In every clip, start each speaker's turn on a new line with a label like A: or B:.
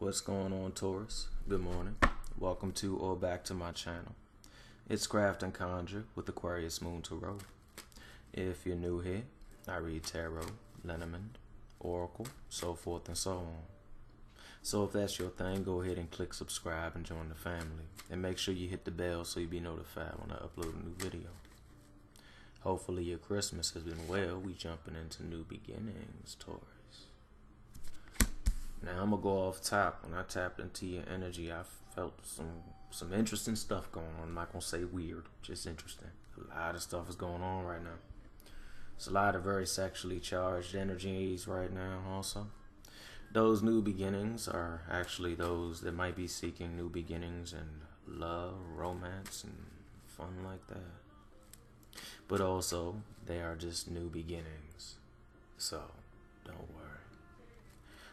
A: What's going on, Taurus? Good morning. Welcome to or back to my channel. It's Craft and Conjure with Aquarius Moon Tarot. If you're new here, I read tarot, Lenormand, Oracle, so forth and so on. So if that's your thing, go ahead and click subscribe and join the family. And make sure you hit the bell so you'll be notified when I upload a new video. Hopefully your Christmas has been well. We jumping into new beginnings, Taurus. Now I'm gonna go off top. When I tapped into your energy, I felt some interesting stuff going on. I'm not gonna say weird, just interesting. A lot of stuff is going on right now. It's a lot of very sexually charged energies right now also. Those new beginnings are actually those that might be seeking new beginnings and love, romance, and fun like that. But also, they are just new beginnings. So, don't worry.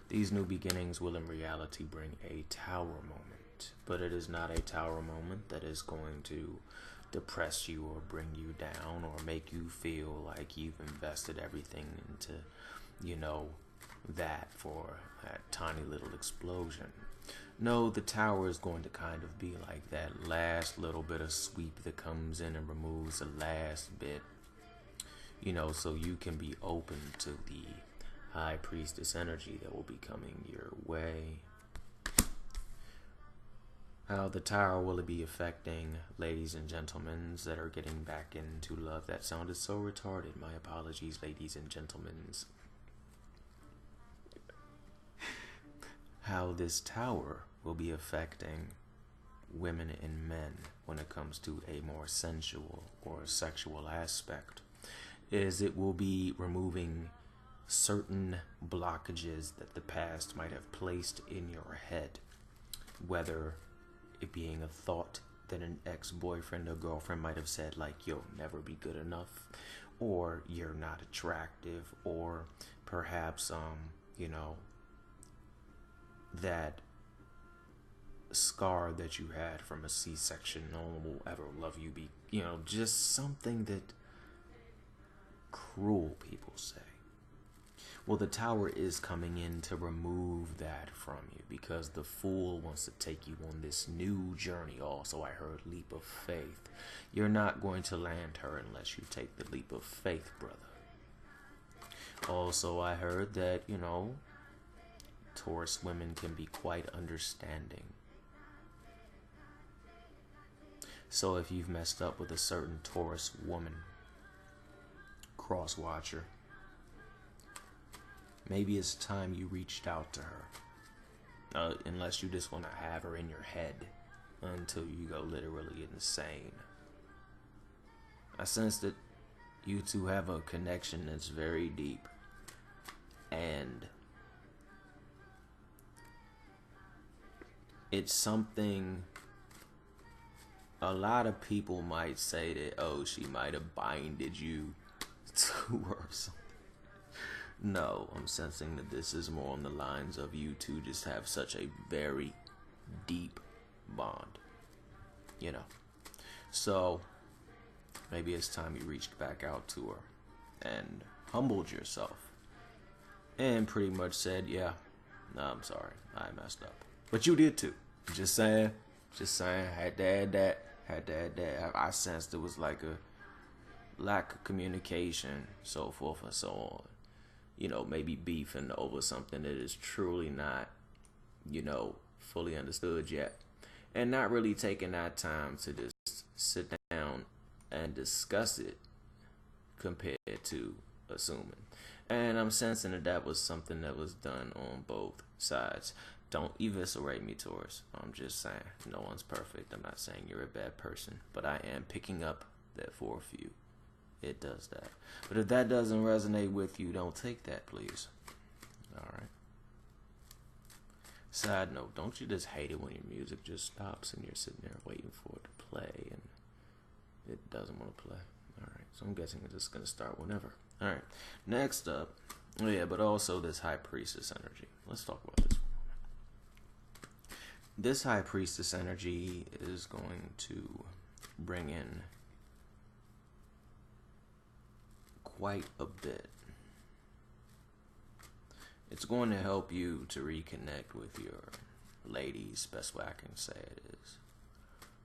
A: These new beginnings will in reality bring a tower moment, but it is not a tower moment that is going to depress you or bring you down or make you feel like you've invested everything into, that for that tiny little explosion. No, the tower is going to kind of be like that last little bit of sweep that comes in and removes the last bit, so you can be open to the High Priestess energy that will be coming your way. How the tower will it be affecting ladies and gentlemen that are getting back into love? That sounded so retarded. My apologies, ladies and gentlemen. How this tower will be affecting women and men when it comes to a more sensual or sexual aspect is it will be removing certain blockages that the past might have placed in your head, whether it being a thought that an ex-boyfriend or girlfriend might have said, like, you'll never be good enough, or you're not attractive, or perhaps that scar that you had from a C-section, no one will ever love you, just something that cruel people say. Well, the tower is coming in to remove that from you because the fool wants to take you on this new journey. Also, I heard leap of faith. You're not going to land her unless you take the leap of faith, brother. Also, I heard that, Taurus women can be quite understanding. So if you've messed up with a certain Taurus woman, cross-watcher, maybe it's time you reached out to her. Unless you just want to have her in your head until you go literally insane. I sense that you two have a connection that's very deep. And it's something a lot of people might say that, oh, she might have binded you to her or something. No, I'm sensing that this is more on the lines of you two just have such a very deep bond, So, maybe it's time you reached back out to her and humbled yourself and pretty much said, yeah, no, I'm sorry, I messed up. But you did too. Just saying, had to add that. I sensed it was like a lack of communication, so forth and so on. Maybe beefing over something that is truly not, fully understood yet. And not really taking that time to just sit down and discuss it compared to assuming. And I'm sensing that was something that was done on both sides. Don't eviscerate me, Taurus. I'm just saying, no one's perfect. I'm not saying you're a bad person. But I am picking up that for a few. It does that. But if that doesn't resonate with you, don't take that, please. Alright. Side note, don't you just hate it when your music just stops and you're sitting there waiting for it to play and it doesn't want to play? Alright, so I'm guessing it's just going to start whenever. Alright, next up, but also this High Priestess energy. Let's talk about this for a moment. This High Priestess energy is going to bring in quite a bit. It's going to help you to reconnect with your ladies, best way I can say it is,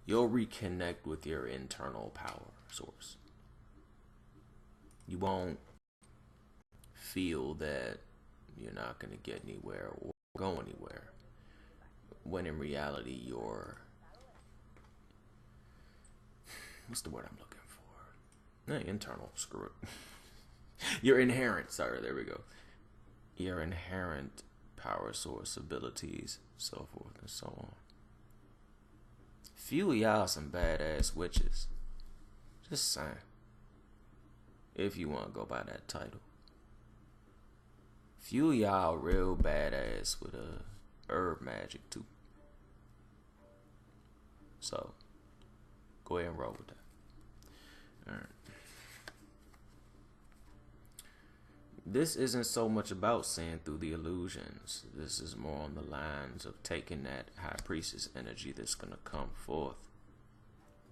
A: you'll reconnect with your internal power source. You won't feel that you're not going to get anywhere or go anywhere, when in reality you're, what's the word I'm looking for? Internal, screw it. Your inherent, sorry, there we go. Your inherent power source, abilities, so forth and so on. Few of y'all some badass witches. Just saying. If you want to go by that title. Few of y'all real badass with herb magic too. So, go ahead and roll with that. Alright. This isn't so much about seeing through the illusions. This is more on the lines of taking that high priestess energy that's going to come forth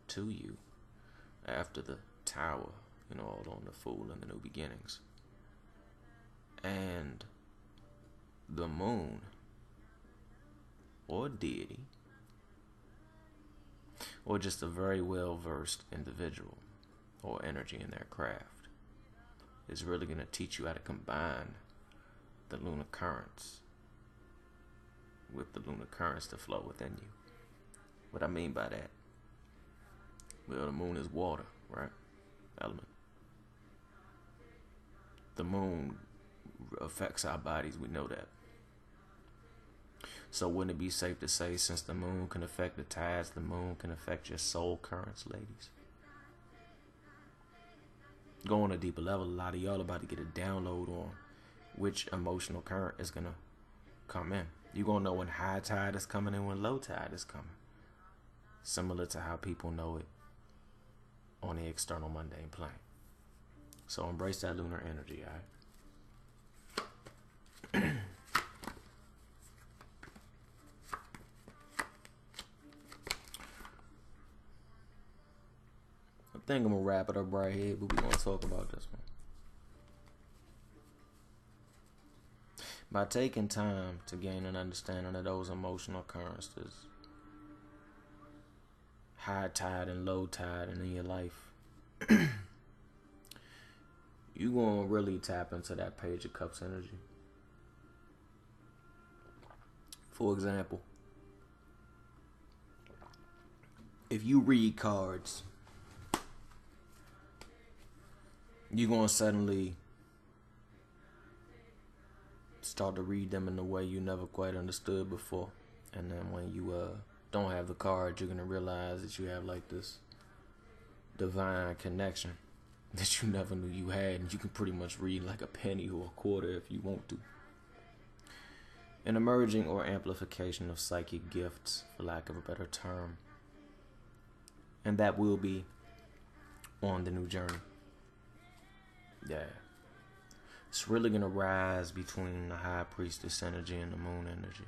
A: to you after the tower, all on the Fool and the New Beginnings. And the moon, or deity, or just a very well-versed individual or energy in their craft, is really going to teach you how to combine the lunar currents with the lunar currents to flow within you. What I mean by that? Well, the moon is water, right? Element. The moon affects our bodies, we know that. So wouldn't it be safe to say, since the moon can affect the tides, the moon can affect your soul currents, ladies? Go on a deeper level, a lot of y'all about to get a download on which emotional current is going to come in. You're going to know when high tide is coming and when low tide is coming. Similar to how people know it on the external mundane plane. So embrace that lunar energy, alright? I think I'm going to wrap it up right here, but we're going to talk about this one. By taking time to gain an understanding of those emotional currents, there's high tide and low tide in your life, you're going to really tap into that Page of Cups energy. For example, if you read cards, you're going to suddenly start to read them in a way you never quite understood before. And then when you don't have the cards, you're going to realize that you have like this divine connection that you never knew you had. And you can pretty much read like a penny or a quarter if you want to. An emerging or amplification of psychic gifts, for lack of a better term. And that will be on the new journey. Yeah. It's really going to rise between the high priestess energy and the moon energy.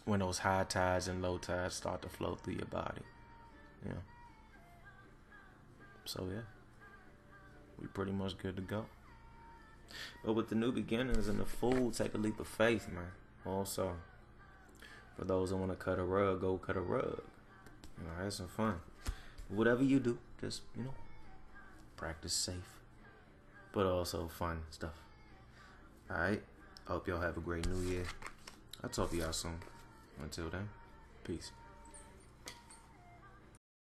A: When those high tides and low tides start to flow through your body. Yeah. So yeah. We pretty much good to go. But with the new beginnings and the Fool, take a leap of faith, man. Also, for those that want to cut a rug, go cut a rug. Have some fun. Whatever you do, just, practice safe. But also fun stuff. Alright? I hope y'all have a great new year. I'll talk to y'all soon. Until then, peace.